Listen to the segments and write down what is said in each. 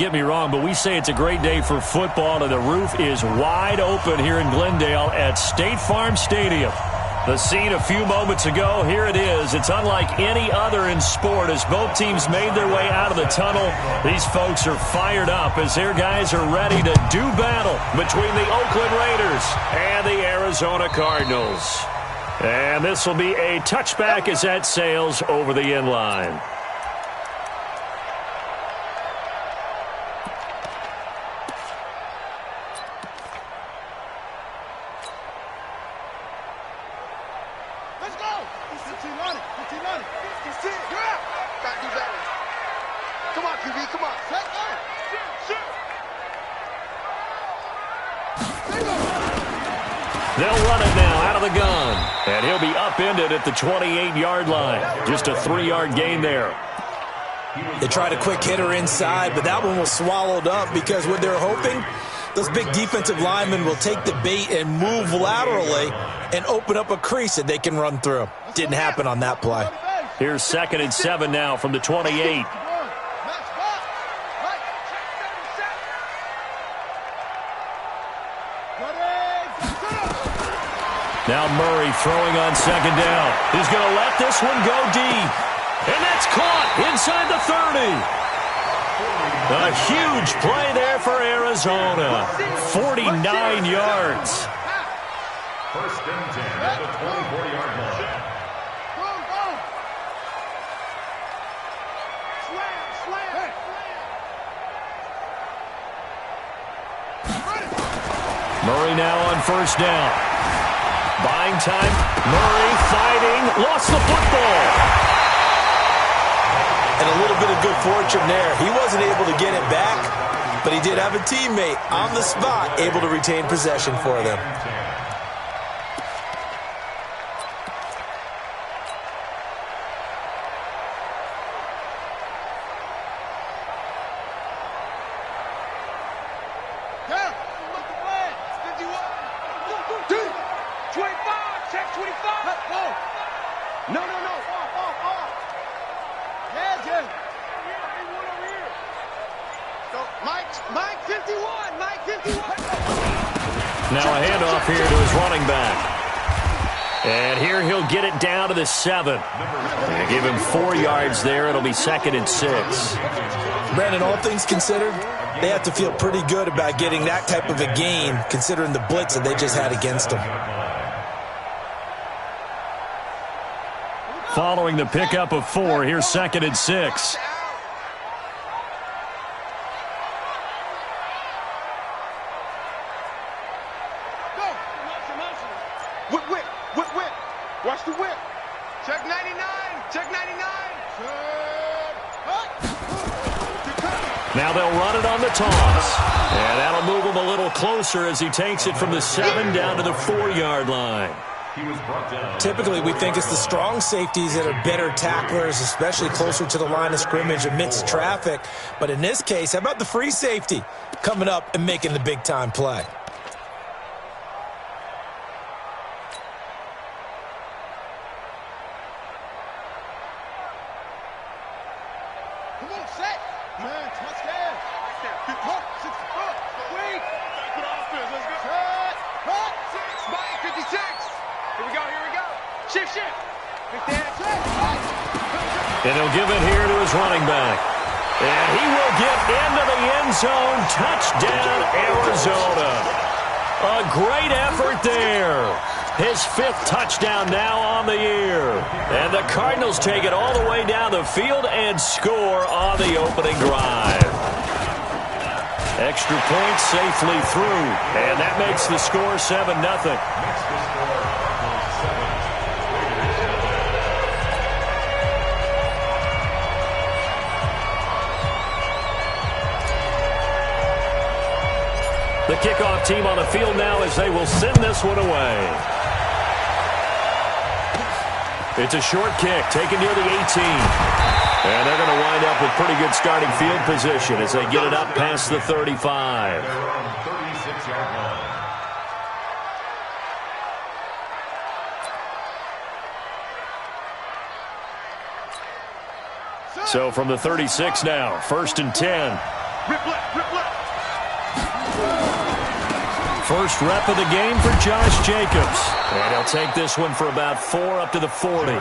get me wrong, but we say it's a great day for football, and the roof is wide open here in Glendale at State Farm Stadium. The scene a few moments ago, here it is. It's unlike any other in sport as both teams made their way out of the tunnel. These folks are fired up as their guys are ready to do battle between the Oakland Raiders and the Arizona Cardinals. And this will be a touchback as that sails over the end line. They'll run it now out of the gun. And he'll be upended at the 28-yard line. Just a 3-yard gain there. They tried a quick hitter inside, but that one was swallowed up because what they're hoping, those big defensive linemen will take the bait and move laterally and open up a crease that they can run through. Didn't happen on that play. Here's 2nd and 7 now from the 28. Now Murray throwing on 2nd down. He's going to let this one go deep. And that's caught inside the 30. A huge play there for Arizona. 49 yards. 1st and 10 at the 24-yard line. Murray now on 1st down. Buying time. Murray fighting. Lost the football. And a little bit of good fortune there. He wasn't able to get it back, but he did have a teammate on the spot able to retain possession for them. Now a handoff here to his running back. And here he'll get it down to the 7. And give him 4 yards there. It'll be 2nd and 6. Brandon, all things considered, they have to feel pretty good about getting that type of a gain considering the blitz that they just had against them. Following the pickup of 4, here's 2nd and 6. Watch the whip. Check 99. Check 99. Now they'll run it on the toss. And that'll move him a little closer as he takes it from the 7 down to the 4-yard line. Typically, we think it's the strong safeties that are better tacklers, especially closer to the line of scrimmage amidst traffic. But in this case, how about the free safety coming up and making the big-time play? And he'll give it here to his running back. And he will get into the end zone. Touchdown, Arizona. A great effort there. His 5th touchdown now on the year. And the Cardinals take it all the way down the field and score on the opening drive. Extra point safely through. And that makes the score 7-0. The kickoff team on the field now as they will send this one away. It's a short kick taken near the 18. And they're going to wind up with pretty good starting field position as they get it up past the 35. So from the 36 now, 1st and 10. Rip left, rip left. First rep of the game for Josh Jacobs. And he'll take this one for about 4 up to the 40.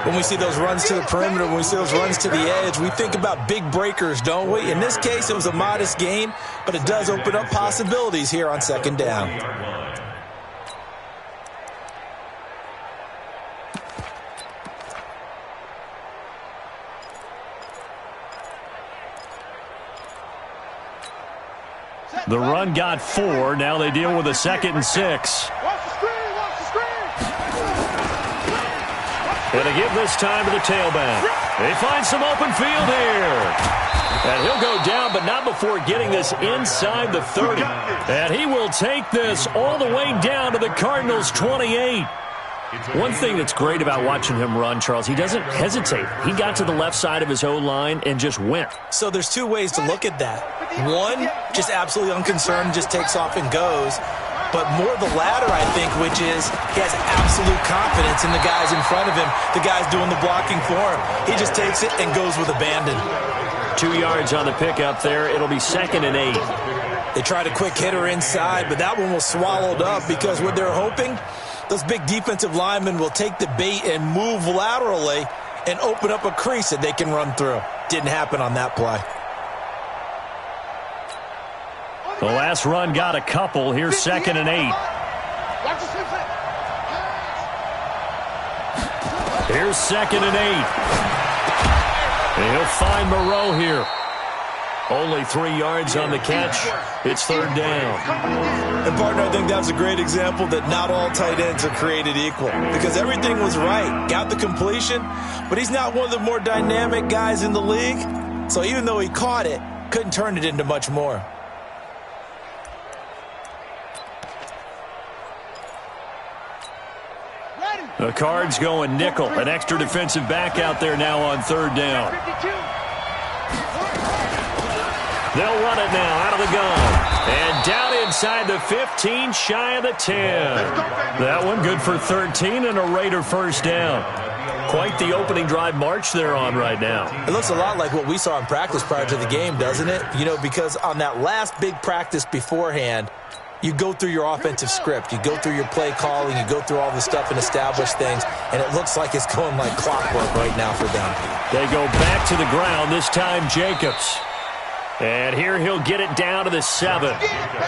When we see those runs to the perimeter, when we see those runs to the edge, we think about big breakers, don't we? In this case, it was a modest gain, but it does open up possibilities here on second down. The run got 4. Now they deal with a 2nd and 6. Watch the screen, watch the screen. And to give this time to the tailback. They find some open field here. And he'll go down, but not before getting this inside the 30. And he will take this all the way down to the Cardinals' 28. One thing that's great about watching him run, Charles, he doesn't hesitate. He got to the left side of his O-line and just went. So there's two ways to look at that. One, just absolutely unconcerned, just takes off and goes. But more the latter, I think, which is he has absolute confidence in the guys in front of him, the guys doing the blocking for him. He just takes it and goes with abandon. 2 yards on the pickup there. It'll be 2nd and 8. They tried a quick hitter inside, but that one was swallowed up because what they're hoping, those big defensive linemen will take the bait and move laterally and open up a crease that they can run through. Didn't happen on that play. The last run got a couple. Here's 2nd and 8. Here's 2nd and 8. And he'll find Moreau here. Only 3 yards on the catch. It's 3rd down. And, partner, I think that's a great example that not all tight ends are created equal because everything was right. Got the completion, but he's not one of the more dynamic guys in the league. So even though he caught it, couldn't turn it into much more. The Cards going nickel. An extra defensive back out there now on 3rd down. They'll run it now out of the gun. And down inside the 15, shy of the 10. That one good for 13 and a Raider first down. Quite the opening drive march they're on right now. It looks a lot like what we saw in practice prior to the game, doesn't it? You know, because on that last big practice beforehand, you go through your offensive script. You go through your play calling. You go through all the stuff and establish things. And it looks like it's going like clockwork right now for them. They go back to the ground, this time Jacobs. And here he'll get it down to the 7.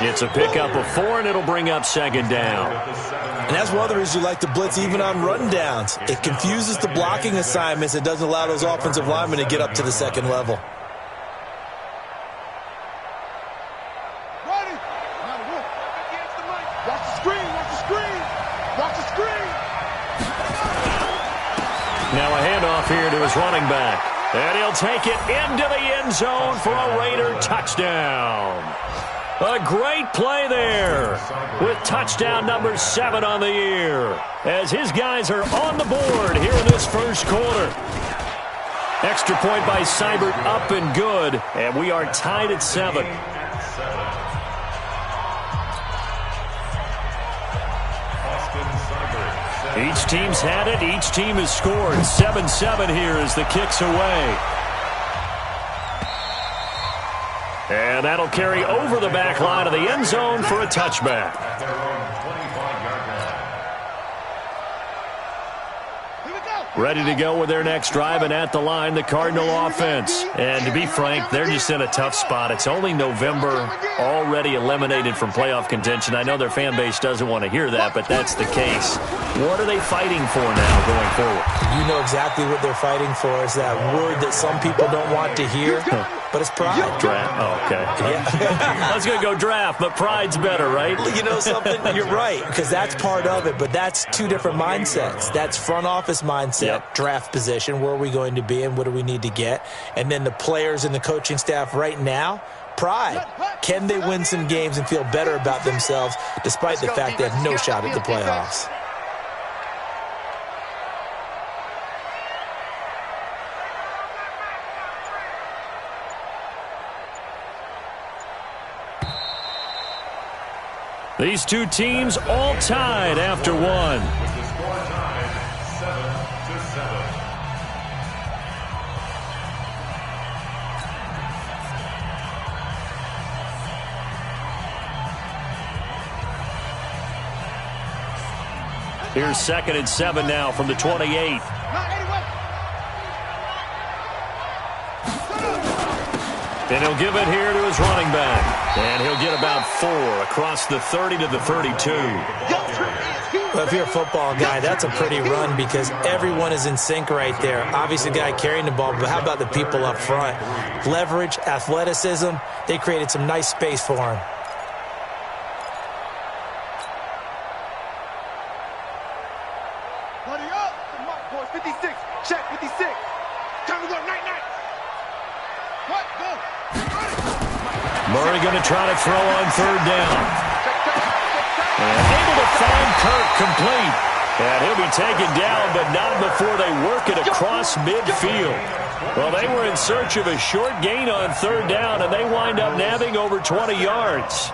It's a pickup of 4, and it'll bring up 2nd down. And that's one of the reasons you like to blitz even on run downs. It confuses the blocking assignments. It doesn't allow those offensive linemen to get up to the 2nd level. Now a handoff here to his running back. And he'll take it into the end zone for a Raider touchdown. A great play there with touchdown number 7 on the year as his guys are on the board here in this first quarter. Extra point by Seibert up and good, and we are tied at 7. Each team's had it. Each team has scored. 7-7 here as the kick's away. And that'll carry over the back line of the end zone for a touchback. Ready to go with their next drive, and at the line, the Cardinal offense. And to be frank, they're just in a tough spot. It's only November, already eliminated from playoff contention. I know their fan base doesn't want to hear that, but that's the case. What are they fighting for now going forward? You know exactly what they're fighting for. Is that word that some people don't want to hear, but it's pride. Draft. Oh, okay. Yeah. I was going to go draft, but pride's better, right? You know something? You're right, because that's part of it, but that's two different mindsets. That's front office mindset, draft position, where are we going to be and what do we need to get? And then the players and the coaching staff right now, pride. Can they win some games and feel better about themselves despite the fact they have no shot at the playoffs? These two teams all tied after one. With the score tied 7-7. Here's 2nd and 7 now from the 28. And he'll give it here to his running back. And he'll get about 4 across the 30 to the 32. Well, if you're a football guy, that's a pretty run because everyone is in sync right there. Obviously, the guy carrying the ball, but how about the people up front? Leverage, athleticism, they created some nice space for him. Buddy up. The mark, boys. 56. Check 56. Time to go. Night. What? Go. Murray going to try to throw on 3rd down. And able to find Kirk complete. And he'll be taken down, but not before they work it across midfield. Well, they were in search of a short gain on 3rd down, and they wind up nabbing over 20 yards.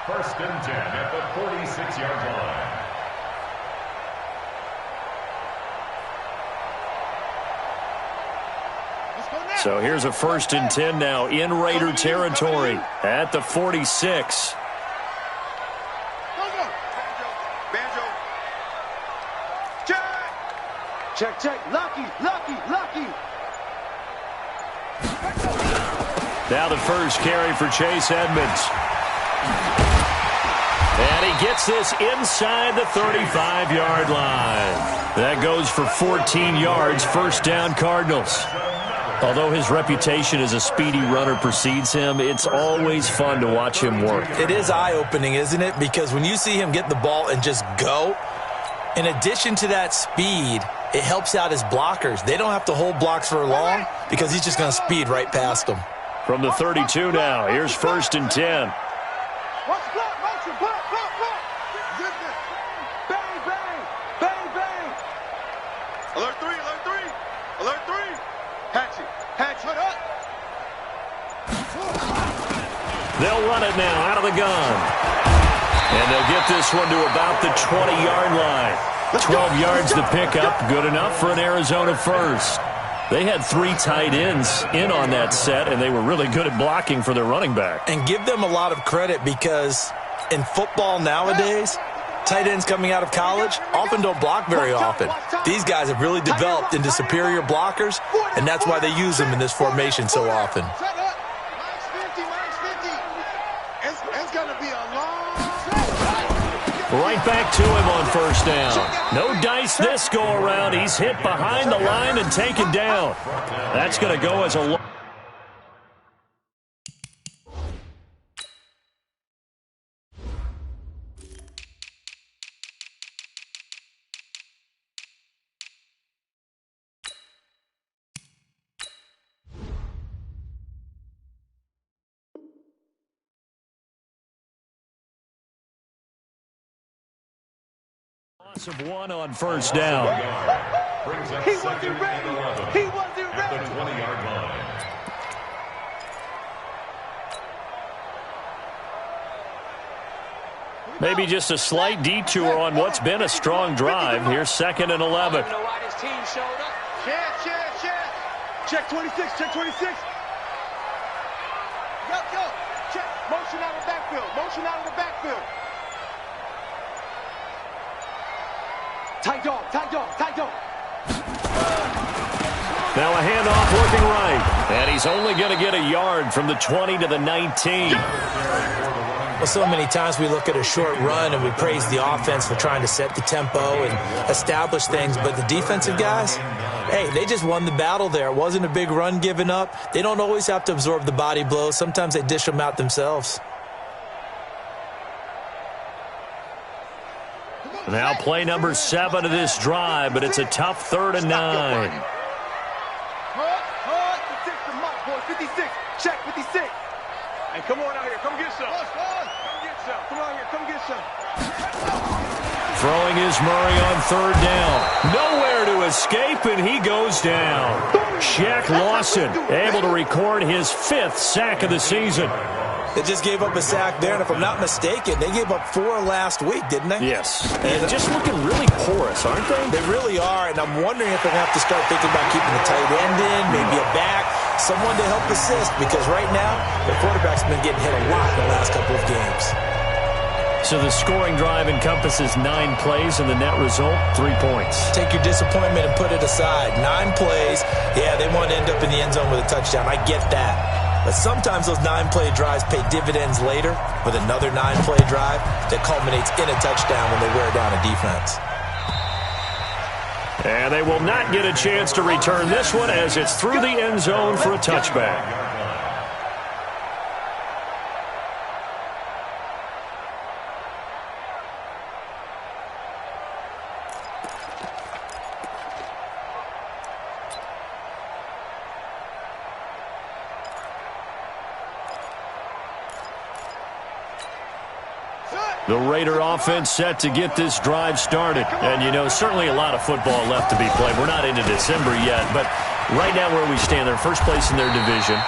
1st and 10 at the 46-yard line. So here's a 1st and 10 now in Raider territory at the 46. Banjo. Check. Lucky. Now the first carry for Chase Edmonds. And he gets this inside the 35-yard line. That goes for 14 yards, 1st down Cardinals. Although his reputation as a speedy runner precedes him, it's always fun to watch him work. It is eye-opening, isn't it? Because when you see him get the ball and just go, in addition to that speed, it helps out his blockers. They don't have to hold blocks for long because he's just going to speed right past them. From the 32 now, here's 1st and 10. Watch the block. Bang. Alert 3. Hatchet. They'll run it now out of the gun. And they'll get this one to about the 20-yard line. 12 yards to pick up, good enough for an Arizona first. They had 3 tight ends in on that set, and they were really good at blocking for their running back. And give them a lot of credit because in football nowadays, tight ends coming out of college often don't block very often. These guys have really developed into superior blockers, and that's why they use them in this formation so often. It's going to be a long... Right back to him on 1st down. No dice this go-around. He's hit behind the line and taken down. That's going to go as a long... Loss of 1 on 1st down. He wasn't ready. At the 20-yard line. Maybe just a slight detour on what's been a strong drive. Here's 2nd and 11. Check 26. Check. Go. Check. Motion out of the backfield. Tight dog. Now a handoff looking right. And he's only going to get a yard from the 20 to the 19. Well, so many times we look at a short run and we praise the offense for trying to set the tempo and establish things, but the defensive guys, hey, they just won the battle there. It wasn't a big run given up. They don't always have to absorb the body blows. Sometimes they dish them out themselves. Now play number 7 of this drive, but it's a tough 3rd and 9. Hard. 56. Check 56. Hey, come on out here. Come get some. Come get some. Throwing is Murray on 3rd down. Nowhere to escape, and he goes down. Shaq Lawson able to record his 5th sack of the season. They just gave up a sack there, and if I'm not mistaken, they gave up 4 last week, didn't they? Yes. And just looking really porous, aren't they? They really are, and I'm wondering if they're going to have to start thinking about keeping the tight end in, maybe a back, someone to help assist, because right now, the quarterback's been getting hit a lot in the last couple of games. So the scoring drive encompasses 9 plays, and the net result, 3 points. Take your disappointment and put it aside. 9 plays. Yeah, they want to end up in the end zone with a touchdown. I get that. But sometimes those 9-play drives pay dividends later with another 9-play drive that culminates in a touchdown when they wear down a defense. And they will not get a chance to return this one as it's through the end zone for a touchback. The Raider offense set to get this drive started. And, you know, certainly a lot of football left to be played. We're not into December yet, but right now where we stand, they're first place in their division.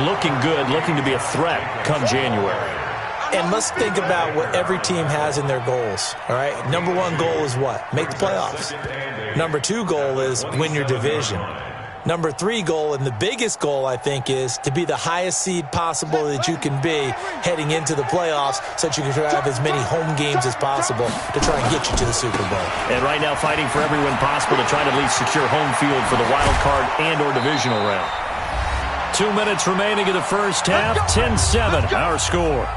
Looking good, looking to be a threat come January. And let's think about what every team has in their goals, all right? Number 1 goal is what? Make the playoffs. Number 2 goal is win your division. Number 3 goal, and the biggest goal, I think, is to be the highest seed possible that you can be heading into the playoffs so that you can have as many home games as possible to try and get you to the Super Bowl. And right now fighting for every win possible to try to at least secure home field for the wild card and or divisional round. 2 minutes remaining in the first half, 10-7, our score.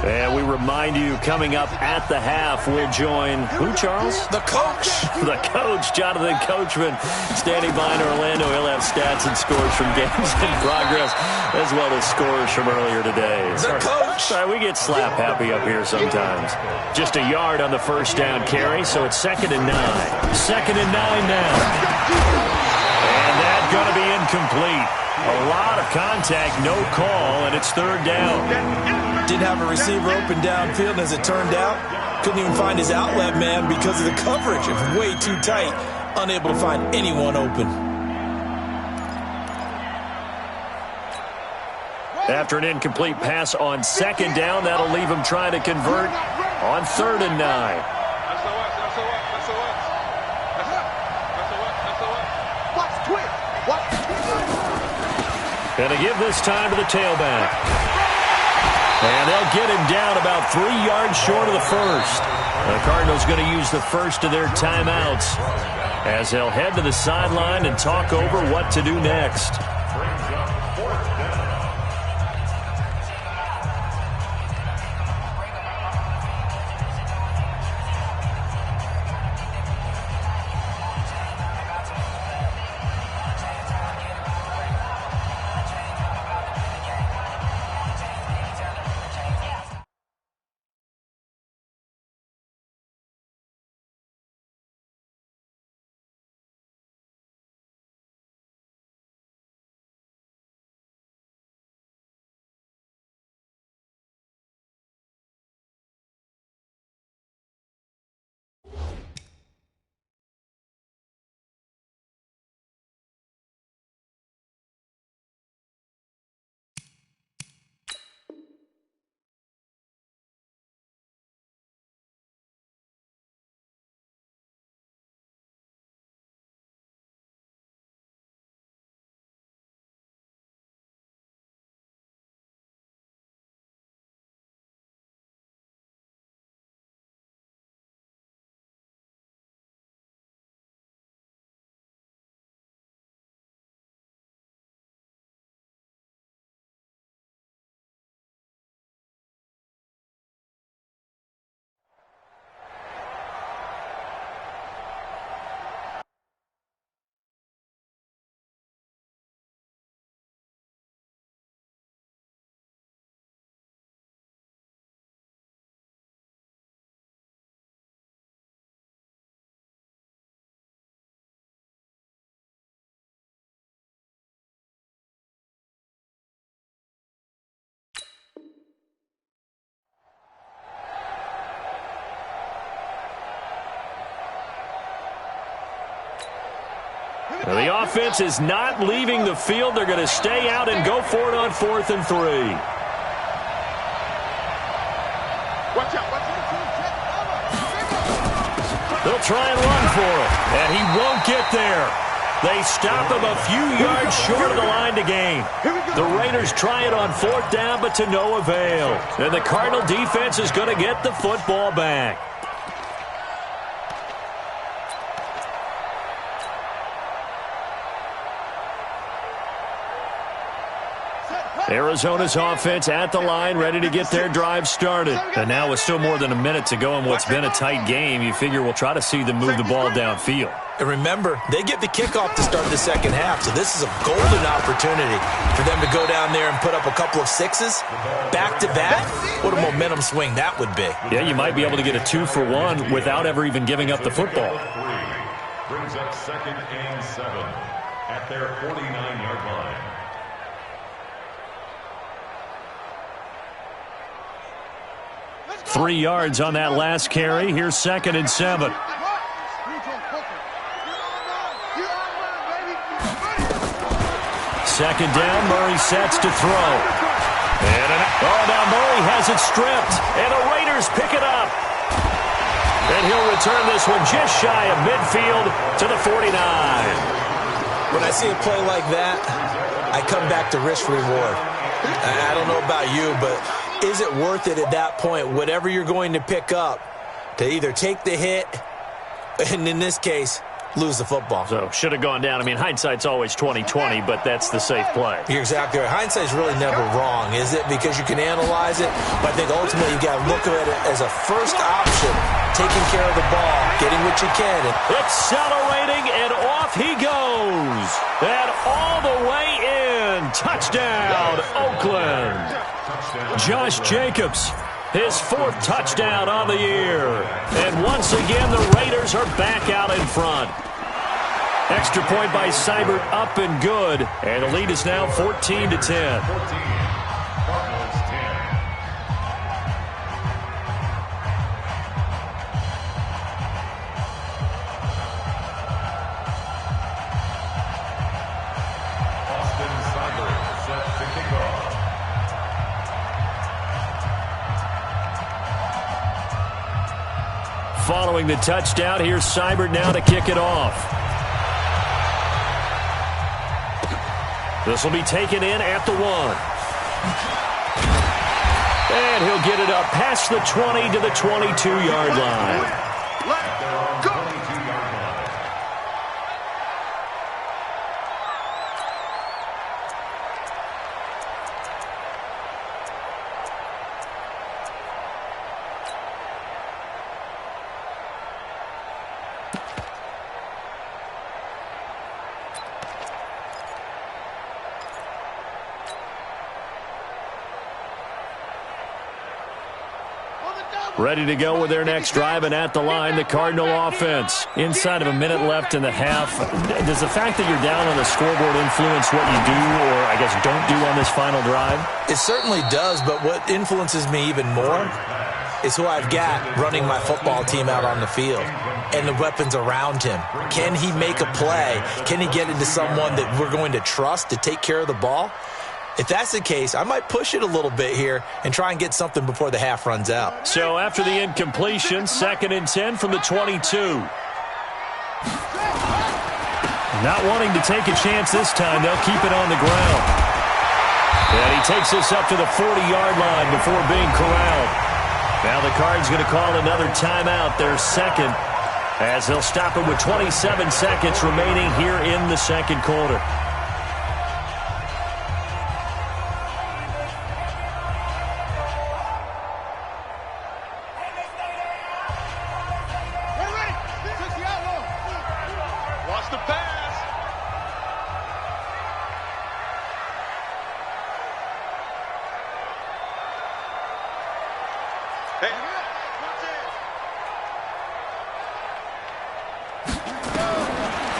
And we remind you, coming up at the half, we'll join who, Charles? The coach. The coach, Jonathan Coachman, standing by in Orlando. He'll have stats and scores from games in progress, as well as scores from earlier today. The coach. Sorry, we get slap happy up here sometimes. Just a yard on the first down carry, so it's 2nd and 9. 2nd and 9 now. And that's going to be incomplete. A lot of contact, no call, and it's 3rd down. Didn't have a receiver open downfield, and as it turned out, couldn't even find his outlet man because of the coverage. It was way too tight, unable to find anyone open. After an incomplete pass on 2nd down, that'll leave him trying to convert on 3rd and 9. And to give this time to the tailback. And they'll get him down about 3 yards short of the first. The Cardinals going to use the first of their timeouts as they'll head to the sideline and talk over what to do next. The offense is not leaving the field. They're going to stay out and go for it on 4th and 3. Watch out. They'll try and run for it, and he won't get there. They stop him a few yards short of the line to gain. The Raiders try it on 4th down, but to no avail. And the Cardinal defense is going to get the football back. Arizona's offense at the line, ready to get their drive started. And now with still more than a minute to go in what's been a tight game, you figure we'll try to see them move the ball downfield. And remember, they get the kickoff to start the second half, so this is a golden opportunity for them to go down there and put up a couple of sixes back-to-back. What a momentum swing that would be. Yeah, you might be able to get a 2-for-1 without ever even giving up the football. Brings up 2nd and 7 at their 49-yard line. Three yards on that last carry. Here's 2nd and 7. Second down, Murray sets to throw. Now Murray has it stripped, and the Raiders pick it up. And he'll return this one just shy of midfield to the 49. When I see a play like that, I come back to risk reward. I don't know about you, but is it worth it at that point, whatever you're going to pick up, to either take the hit, and in this case, lose the football? So, should have gone down. I mean, hindsight's always 20/20, but that's the safe play. You're exactly right. Hindsight's really never wrong, is it? Because you can analyze it, but I think ultimately you got to look at it as a first option, taking care of the ball, getting what you can. Accelerating, and off he goes. And all the way in. Touchdown, Oakland. Josh Jacobs, his 4th touchdown on the year. And once again, the Raiders are back out in front. Extra point by Seibert, up and good. And the lead is now 14-10. Following the touchdown, here's Seibert now to kick it off. This will be taken in at the 1. And he'll get it up past the 20 to the 22-yard line. Let's go. Ready to go with their next drive, and at the line, the Cardinal offense. Inside of a minute left in the half, does the fact that you're down on the scoreboard influence what you do, or I guess don't do on this final drive? It certainly does, but what influences me even more is who I've got running my football team out on the field and the weapons around him. Can he make a play? Can he get into someone that we're going to trust to take care of the ball? If that's the case, I might push it a little bit here and try and get something before the half runs out. So after the incompletion, 2nd and 10 from the 22. Not wanting to take a chance this time, they'll keep it on the ground. And he takes this up to the 40-yard line before being corralled. Now the Cards going to call another timeout, their 2nd, as they'll stop it with 27 seconds remaining here in the 2nd quarter.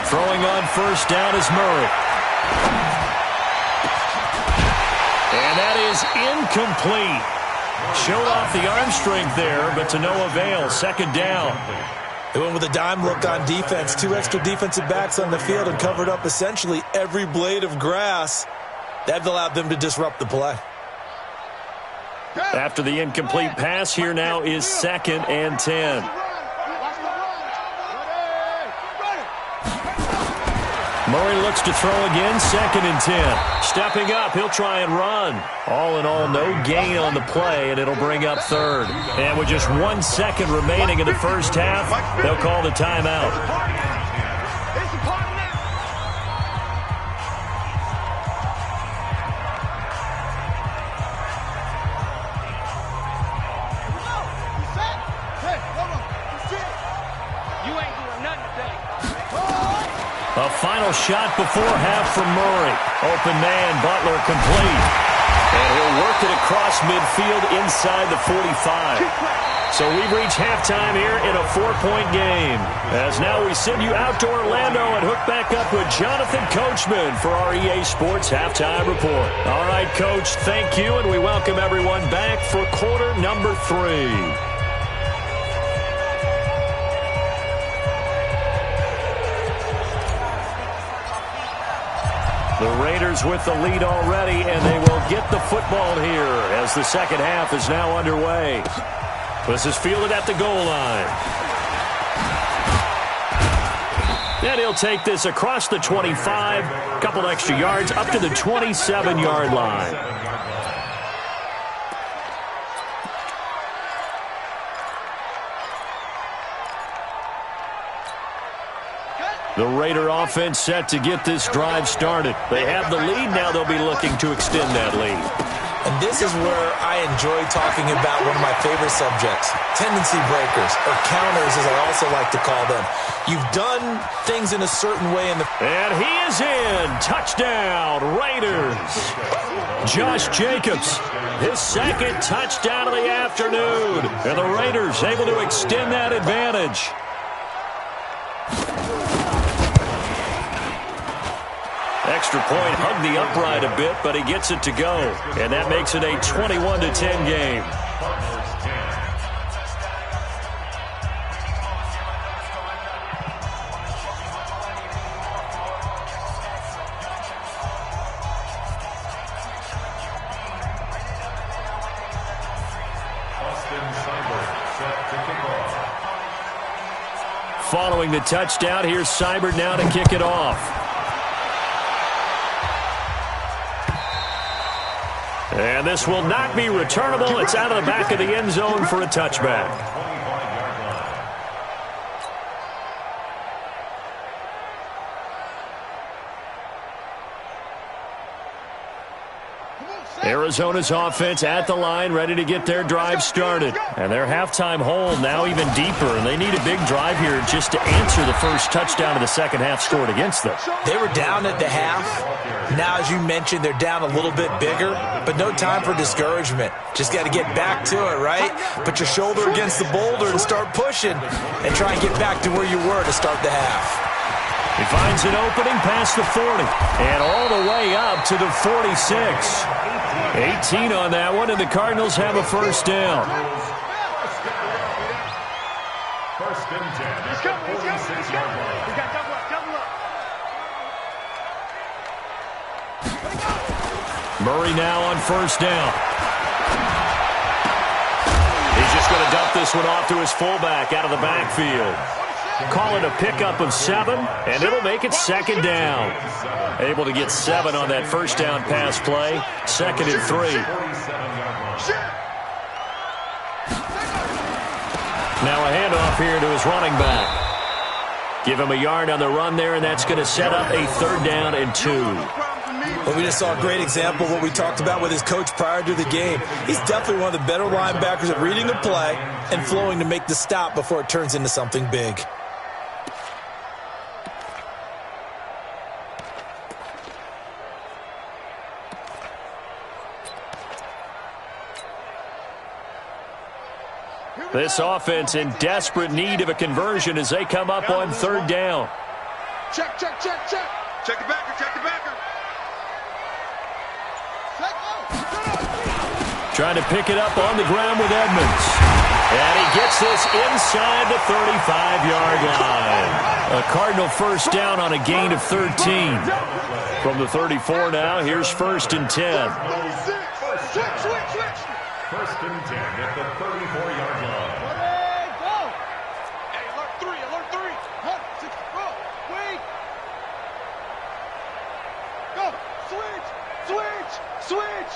Throwing on first down is Murray. And that is incomplete. Showed off the arm strength there, but to no avail. 2nd down. They went with a dime look on defense. 2 extra defensive backs on the field and covered up essentially every blade of grass. That allowed them to disrupt the play. After the incomplete pass, here now is 2nd and 10. Murray looks to throw again, 2nd and 10. Stepping up, he'll try and run. All in all, no gain on the play, and it'll bring up 3rd. And with just 1 second remaining in the first half, they'll call the timeout. A final shot before half from Murray. Open man, Butler complete. And he'll work it across midfield inside the 45. So we've reached halftime here in a 4-point game. As now we send you out to Orlando and hook back up with Jonathan Coachman for our EA Sports Halftime Report. All right, Coach, thank you, and we welcome everyone back for quarter number 3. The Raiders with the lead already, and they will get the football here as the second half is now underway. This is fielded at the goal line. And he'll take this across the 25, a couple extra yards, up to the 27-yard line. The Raider offense set to get this drive started. They have the lead. Now they'll be looking to extend that lead. And this is where I enjoy talking about one of my favorite subjects, tendency breakers, or counters as I also like to call them. You've done things in a certain way in the... And he is in. Touchdown, Raiders. Josh Jacobs, his 2nd touchdown of the afternoon. And the Raiders able to extend that advantage. Extra point, hugged the upright a bit, but he gets it to go. And that makes it a 21-10 game. Following the touchdown, here's Seibert now to kick it off. And this will not be returnable. It's out of the back of the end zone for a touchback. Arizona's offense at the line, ready to get their drive started. And their halftime hole now even deeper, and they need a big drive here just to answer the first touchdown of the second half scored against them. They were down at the half. Now, as you mentioned, they're down a little bit bigger, but no time for discouragement. Just got to get back to it, right? Put your shoulder against the boulder and start pushing and try and get back to where you were to start the half. He finds an opening past the 40 and all the way up to the 46. 18 on that one, and the Cardinals have a first down. First and 10. He's coming. He's coming. He's got double up. Murray now on first down. He's just going to dump this one off to his fullback out of the backfield. Call it a pickup of 7, and it'll make it second down. Able to get 7 on that first down pass play. 2nd and 3. Now a handoff here to his running back. Give him a yard on the run there, and that's going to set up a 3rd down and 2. Well, we just saw a great example of what we talked about with his coach prior to the game. He's definitely one of the better linebackers at reading a play and flowing to make the stop before it turns into something big. This offense in desperate need of a conversion as they come up on 3rd down. Check. Check the backer. Trying to pick it up on the ground with Edmonds. And he gets this inside the 35-yard A Cardinal first down on a gain of 13. From the 34 now, here's 1st and 10. First and 10 at the 34-yard line. Hey, alert 3, alert 3. Wait. Go, switch.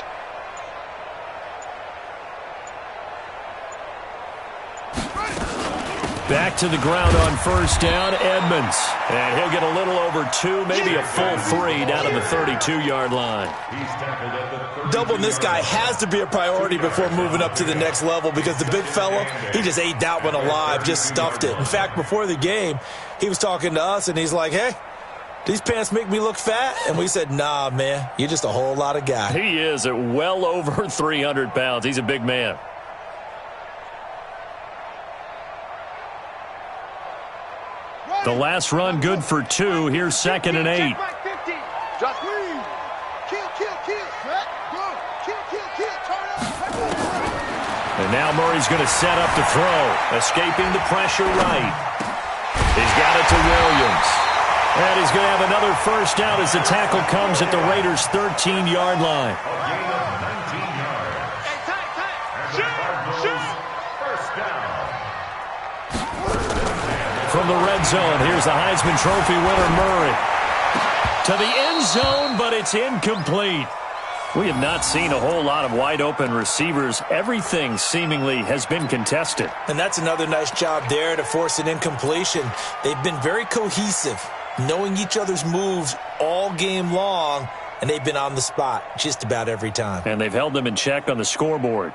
Back to the ground on 1st down, Edmonds. And he'll get a little over 2, maybe a full 3 down to the 32-yard line. He's tackled at the 32. Doubling this guy has to be a priority before moving up to the next level because the big fella, he just ate that one alive, just stuffed it. In fact, before the game, he was talking to us, and he's like, hey, these pants make me look fat? And we said, nah, man, you're just a whole lot of guy. He is at well over 300 pounds. He's a big man. The last run good for 2. Here's 2nd and 8. Just lead. Kill. And now Murray's going to set up to throw. Escaping the pressure right. He's got it to Williams. And he's going to have another first down as the tackle comes at the Raiders' 13-yard line. A gain of 19 yards. Hey, tight. Cardinals, first down. From the red zone, here's the Heisman Trophy winner, Murray. To the end zone, but it's incomplete. We have not seen a whole lot of wide-open receivers. Everything seemingly has been contested. And that's another nice job there to force an incompletion. They've been very cohesive, knowing each other's moves all game long, and they've been on the spot just about every time. And they've held them in check on the scoreboard.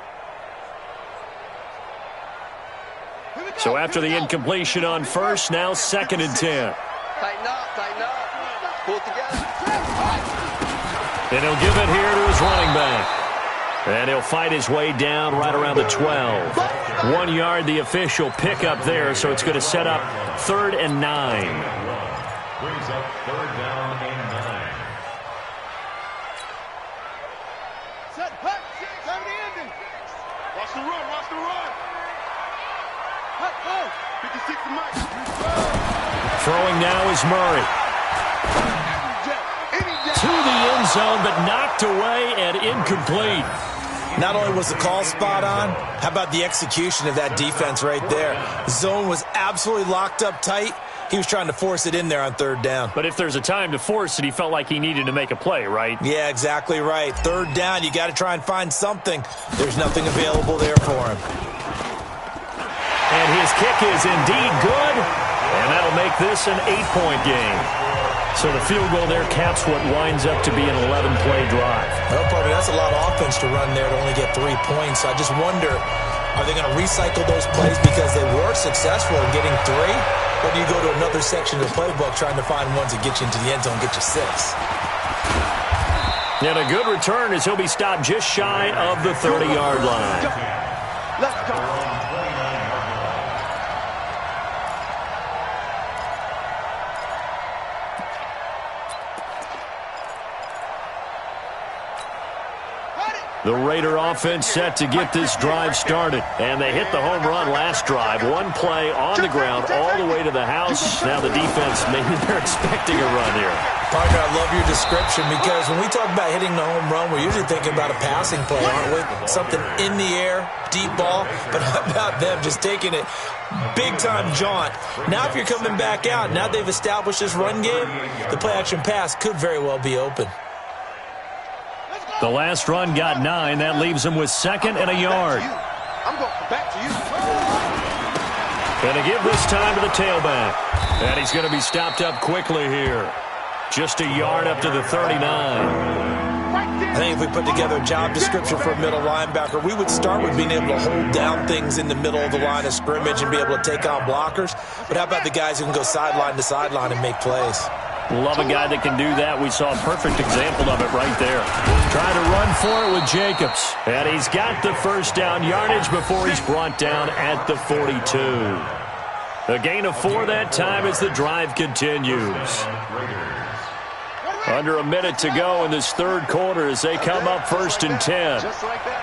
So after the incompletion on 1st, now 2nd and 10. Tighten up. Pull it together. And he'll give it here to his running back. And he'll fight his way down right around the 12. 1 yard, the official pickup there, so it's going to set up 3rd and 9. Brings up 3rd down and 9. Set, hut, 70 ending. Watch the run. 56 to Mike. Throwing now is Murray. To the end zone, but knocked away and incomplete. Not only was the call spot on, how about the execution of that defense right there? The zone was absolutely locked up tight. He was trying to force it in there on 3rd down. But if there's a time to force it, he felt like he needed to make a play, right? Yeah, exactly right. 3rd down, you got to try and find something. There's nothing available there for him. And his kick is indeed good, and that'll make this an 8-point game. So the field goal there caps what winds up to be an 11-play drive. Well, partner, that's a lot of offense to run there to only get 3 points. I just wonder, are they going to recycle those plays because they were successful in getting 3? Or do you go to another section of the playbook trying to find ones that get you into the end zone, get you 6? And a good return as he'll be stopped just shy of the 30-yard line. Let's go. The Raider offense set to get this drive started. And they hit the home run last drive. 1 play on the ground all the way to the house. Now the defense, maybe they're expecting a run here. Parker, I love your description because when we talk about hitting the home run, we're usually thinking about a passing play, aren't we? Something in the air, deep ball. But how about them just taking it big-time jaunt? Now if you're coming back out, now they've established this run game, the play-action pass could very well be open. The last run got 9. That leaves him with 2nd and a yard. I'm going back to you. Going to give this time to the tailback. And he's going to be stopped up quickly here. Just a yard up to the 39. I think if we put together a job description for a middle linebacker, we would start with being able to hold down things in the middle of the line of scrimmage and be able to take on blockers. But how about the guys who can go sideline to sideline and make plays? Love a guy that can do that. We saw a perfect example of it right there. Trying to run for it with Jacobs. And he's got the first down yardage before he's brought down at the 42. A gain of 4 that time as the drive continues. Under a minute to go in this 3rd quarter as they come up 1st and 10. Just like that.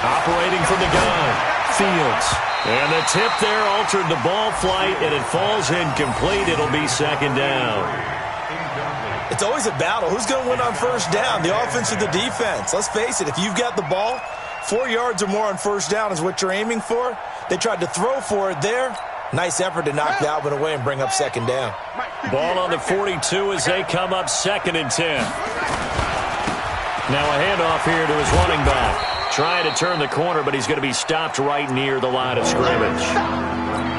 Operating from the gun, Fields. And the tip there altered the ball flight, and it falls incomplete. It'll be second down. It's always a battle. Who's going to win on first down, the offense or the defense? Let's face it, if you've got the ball, 4 yards or more on first down is what you're aiming for. They tried to throw for it there. Nice effort to knock that one away and bring up second down. Ball on the 42 as they come up 2nd and 10. Now a handoff here to his running back. Trying to turn the corner, but he's going to be stopped right near the line of scrimmage.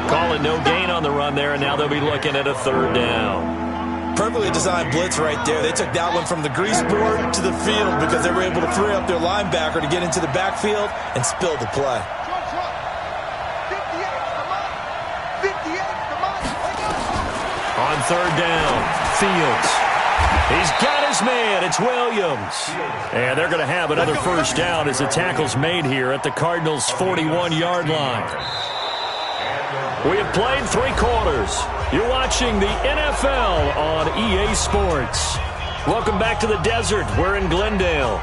Calling no gain on the run there, and now they'll be looking at a 3rd down. Perfectly designed blitz right there. They took that one from the grease board to the field because they were able to free up their linebacker to get into the backfield and spill the play. On 3rd down, Fields. He's got his man. It's Williams. And they're going to have another first down as the tackle's made here at the Cardinals' 41-yard line. We have played 3 quarters. You're watching the NFL on EA Sports. Welcome back to the desert. We're in Glendale.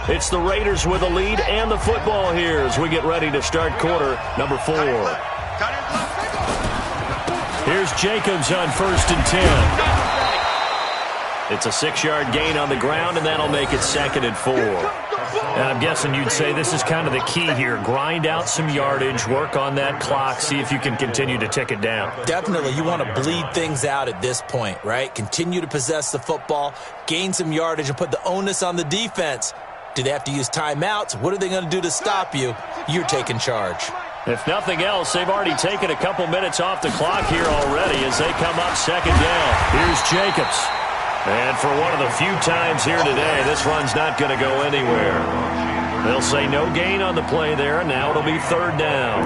It's the Raiders with a lead and the football here as we get ready to start quarter number 4. Here's Jacobs on 1st and 10. It's a 6-yard gain on the ground, and that'll make it 2nd and 4. And I'm guessing you'd say this is kind of the key here. Grind out some yardage, work on that clock, see if you can continue to tick it down. Definitely. You want to bleed things out at this point, right? Continue to possess the football, gain some yardage, and put the onus on the defense. Do they have to use timeouts? What are they going to do to stop you? You're taking charge. If nothing else, they've already taken a couple minutes off the clock here already as they come up 2nd down. Here's Jacobs. And for one of the few times here today, this run's not going to go anywhere. They'll say no gain on the play there, and now it'll be 3rd down.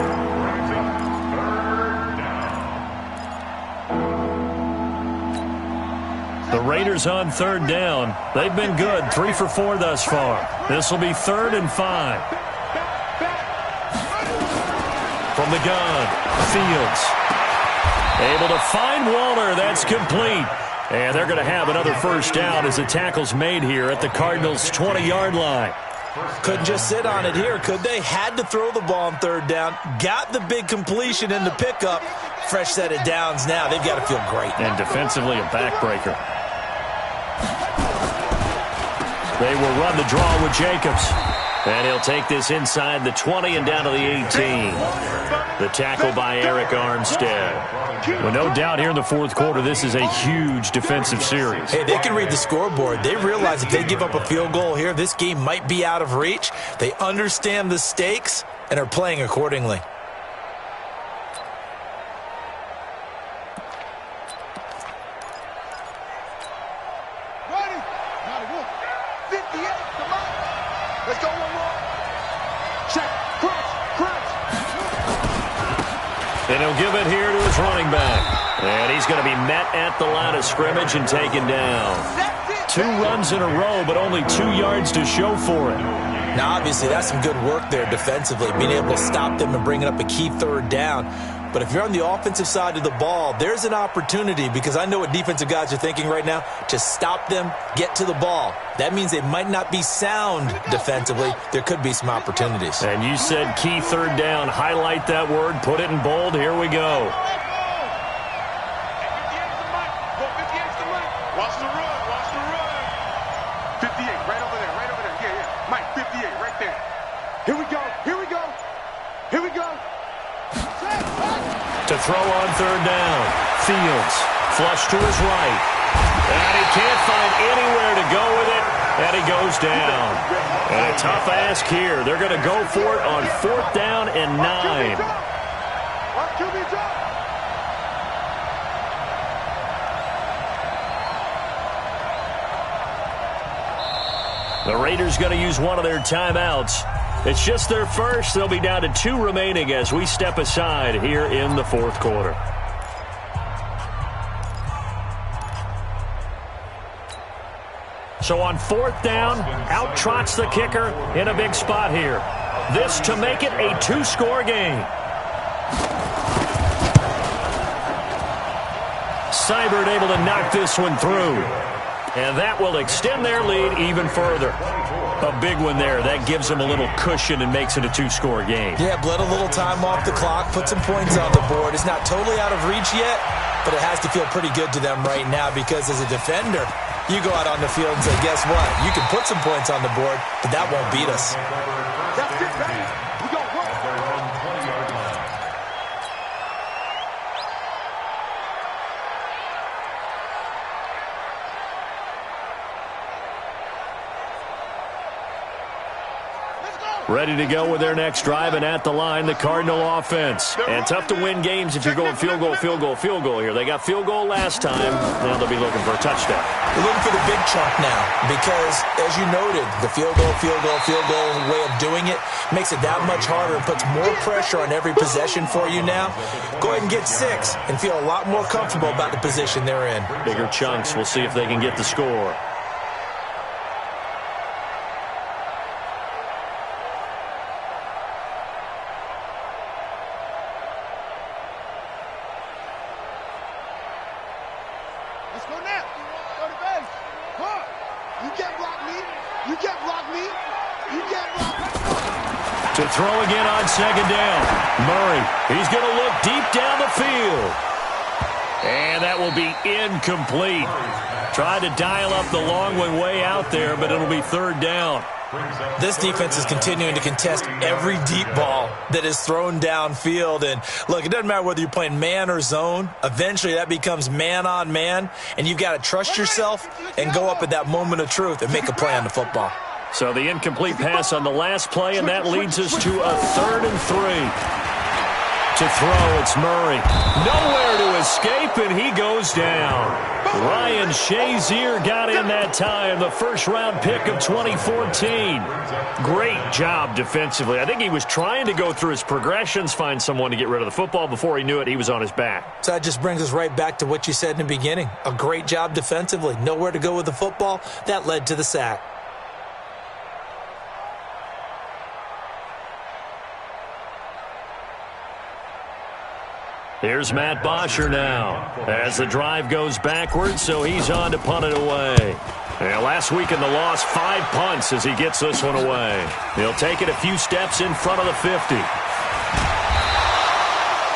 The Raiders on 3rd down. They've been good, 3 for 4 thus far. This will be 3rd and 5. From the gun, Fields. Able to find Waller. That's complete. And they're going to have another first down as the tackle's made here at the Cardinals' 20-yard line. Couldn't just sit on it here, could they? Had to throw the ball on 3rd down. Got the big completion in the pickup. Fresh set of downs now. They've got to feel great. And defensively, a backbreaker. They will run the draw with Jacobs. And he'll take this inside the 20 and down to the 18. The tackle by Eric Armstead. Well, no doubt here in the 4th quarter, this is a huge defensive series. Hey, they can read the scoreboard. They realize if they give up a field goal here, this game might be out of reach. They understand the stakes and are playing accordingly. And he'll give it here to his running back. And he's going to be met at the line of scrimmage and taken down. 2 runs in a row, but only 2 yards to show for it. Now, obviously, that's some good work there defensively, being able to stop them and bringing up a key 3rd down. But if you're on the offensive side of the ball, there's an opportunity, because I know what defensive guys are thinking right now, to stop them, get to the ball. That means they might not be sound defensively. There could be some opportunities. And you said key 3rd down. Highlight that word. Put it in bold. Here we go. Watch the run. Watch the run. 58, right over there. Right over there. Yeah, yeah. Mike, 58, right there. Here we go. Here we go. Here we go. To throw on 3rd down. Fields. Flush to his right. And he can't find anywhere to go with it. And he goes down. And a tough ask here. They're going to go for it on 4th down and 9. The Raiders going to use one of their timeouts. It's just their first. They'll be down to 2 remaining as we step aside here in the 4th quarter. So on 4th down, out trots the kicker in a big spot here. This to make it a 2-score game. Seibert able to knock this one through. And that will extend their lead even further. A big one there. That gives them a little cushion and makes it a two-score game. Yeah, bled a little time off the clock, put some points on the board. It's not totally out of reach yet, but it has to feel pretty good to them right now because as a defender, you go out on the field and say, guess what? You can put some points on the board, but that won't beat us. That's it, baby. We gon' work. At their own 20-yard line. Ready to go with their next drive, and at the line, the Cardinal offense. And tough to win games if you're going field goal, field goal, field goal here. They got field goal last time. Now they'll be looking for a touchdown. We're looking for the big chunk now because, as you noted, the field goal way of doing it makes it that much harder and puts more pressure on every possession for you now. Go ahead and get 6 and feel a lot more comfortable about the position they're in. Bigger chunks. We'll see if they can get the score. Let's go now. Go to base. Huh. You can't block me. You can't block me. You can't block me. To throw again on second down. Murray, he's going to look deep down the field. And that will be incomplete. Tried to dial up the long one way out there, but it'll be third down. This defense is continuing to contest every deep ball that is thrown downfield. And, look, it doesn't matter whether you're playing man or zone. Eventually, that becomes man-on-man, and you've got to trust yourself and go up at that moment of truth and make a play on the football. So the incomplete pass on the last play, and that leads us to a 3rd and 3. To throw, it's Murray. Nowhere to escape, and he goes down. Ryan Shazier got in that time, the first-round pick of 2014. Great job defensively. I think he was trying to go through his progressions, find someone to get rid of the football. Before he knew it, he was on his back. So that just brings us right back to what you said in the beginning. A great job defensively. Nowhere to go with the football. That led to the sack. Here's Matt Bosher now as the drive goes backwards, so he's on to punt it away. And last week in the loss, 5 punts as he gets this one away. He'll take it a few steps in front of the 50.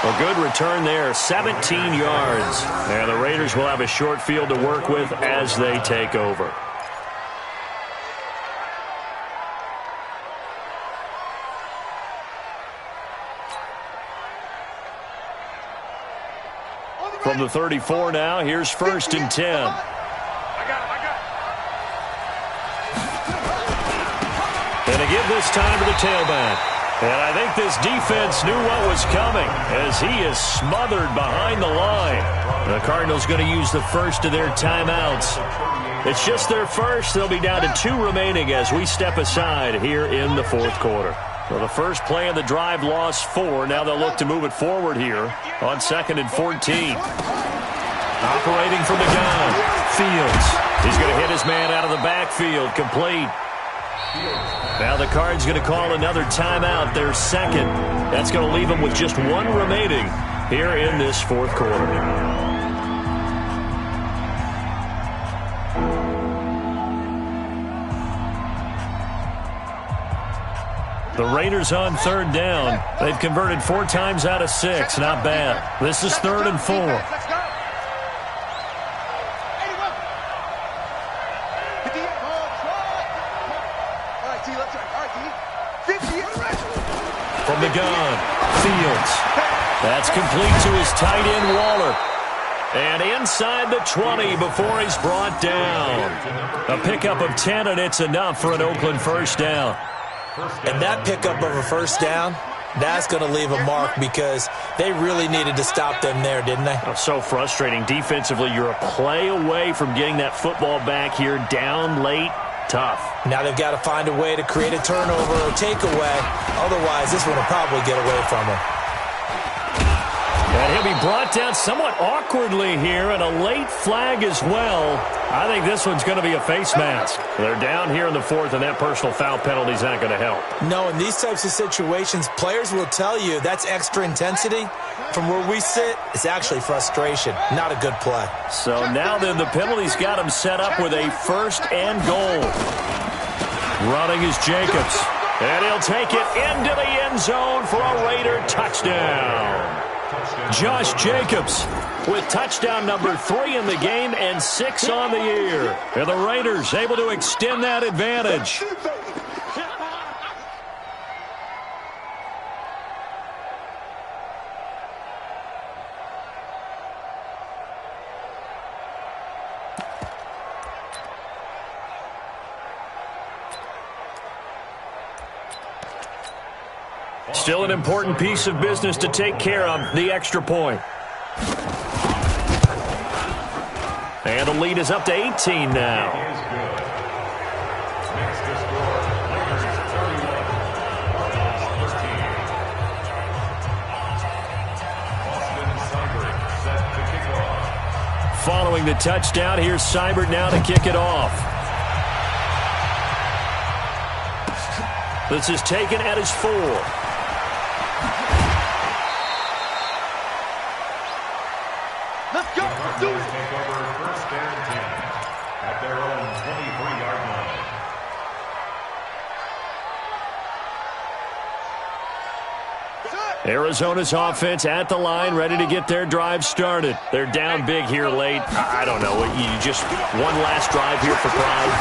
A good return there, 17 yards. And the Raiders will have a short field to work with as they take over. From the 34 now, here's 1st and 10. I got And to give this time to the tailback. And I think this defense knew what was coming as he is smothered behind the line. The Cardinals going to use the first of their timeouts. It's just their first. They'll be down to 2 remaining as we step aside here in the 4th quarter. Well, the first play of the drive lost 4. Now they'll look to move it forward here on 2nd and 14. Operating from the gun, Fields. He's going to hit his man out of the backfield, complete. Now the Cards going to call another timeout, their 2nd. That's going to leave them with just 1 remaining here in this 4th quarter. The Raiders on 3rd down. They've converted 4 times out of 6. Not bad. This is 3rd and 4. Let's go. 81. All right, T, let's try. All right, T. 50. From the gun, Fields. That's complete to his tight end, Waller. And inside the 20 before he's brought down. A pickup of 10, and it's enough for an Oakland first down. And that pickup of a first down, that's going to leave a mark because they really needed to stop them there, didn't they? Oh, so frustrating. Defensively, you're a play away from getting that football back here down late. Tough. Now they've got to find a way to create a turnover or takeaway. Otherwise, this one will probably get away from them. And he'll be brought down somewhat awkwardly here, and a late flag as well. I think this one's going to be a face mask. They're down here in the 4th, and that personal foul penalty is not going to help. No, in these types of situations, players will tell you that's extra intensity. From where we sit, it's actually frustration, not a good play. So now then the penalty's got him set up with a 1st and goal. Running is Jacobs. And he'll take it into the end zone for a Raider touchdown. Josh Jacobs with touchdown number 3 in the game and 6 on the year. And the Raiders able to extend that advantage. Still an important piece of business to take care of, the extra point. And the lead is up to 18 now. Following the touchdown, here's Seibert now to kick it off. This is taken at his 4. Let's go. Do it. Take over first and 10 at their own 23-yard line. Arizona's offense at the line, ready to get their drive started. They're down big here late. I don't know. You just one last drive here for pride.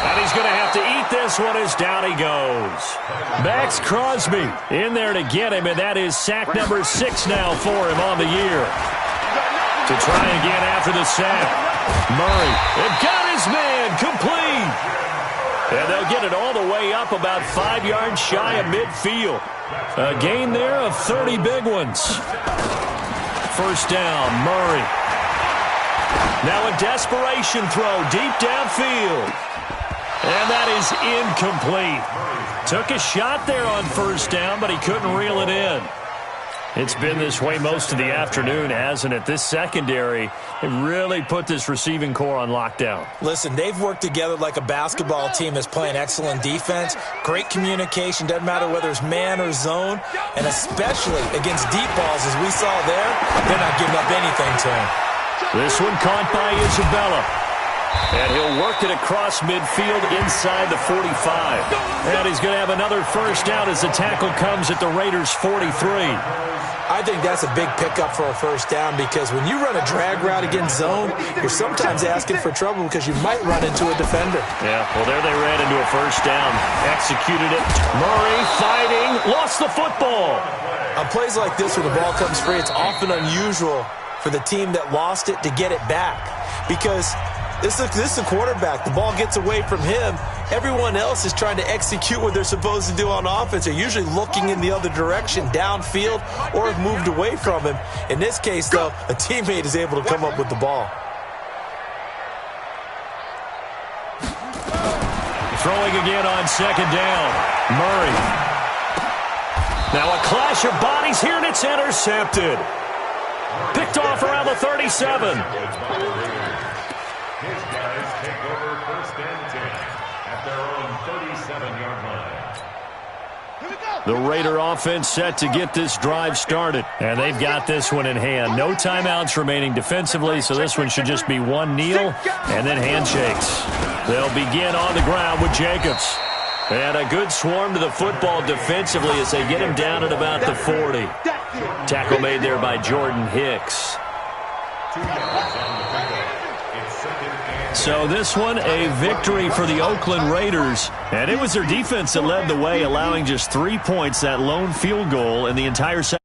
And he's going to have to eat this one as down he goes. Max Crosby in there to get him, and that is sack number 6 now for him on the year. To try again after the sack. Murray, they've got his man complete. And they'll get it all the way up about 5 yards shy of midfield. A gain there of 30 big ones. First down, Murray. Now a desperation throw deep downfield. And that is incomplete. Took a shot there on first down, but he couldn't reel it in. It's been this way most of the afternoon, hasn't it? This secondary really put this receiving core on lockdown. Listen, they've worked together like a basketball team that's playing excellent defense. Great communication, doesn't matter whether it's man or zone, and especially against deep balls, as we saw there, they're not giving up anything to him. This one caught by Isabella. And he'll work it across midfield inside the 45. And he's going to have another first down as the tackle comes at the Raiders' 43. I think that's a big pickup for a first down because when you run a drag route against zone, you're sometimes asking for trouble because you might run into a defender. Yeah, well, there they ran into a first down. Executed it. Murray fighting. Lost the football. On plays like this where the ball comes free, it's often unusual for the team that lost it to get it back because this is a quarterback. The ball gets away from him. Everyone else is trying to execute what they're supposed to do on offense. They're usually looking in the other direction, downfield, or have moved away from him. In this case, though, a teammate is able to come up with the ball. Throwing again on second down. Murray. Now a clash of bodies here, and it's intercepted. Picked off around the 37. His guys take over first and 10 at their own 37-yard line. The Raider offense set to get this drive started. And they've got this one in hand. No timeouts remaining defensively, so this one should just be one kneel and then handshakes. They'll begin on the ground with Jacobs. And a good swarm to the football defensively as they get him down at about the 40. Tackle made there by Jordan Hicks. 2 yards on the pickup. So this one, a victory for the Oakland Raiders. And it was their defense that led the way, allowing just 3 points, that lone field goal in the entire second.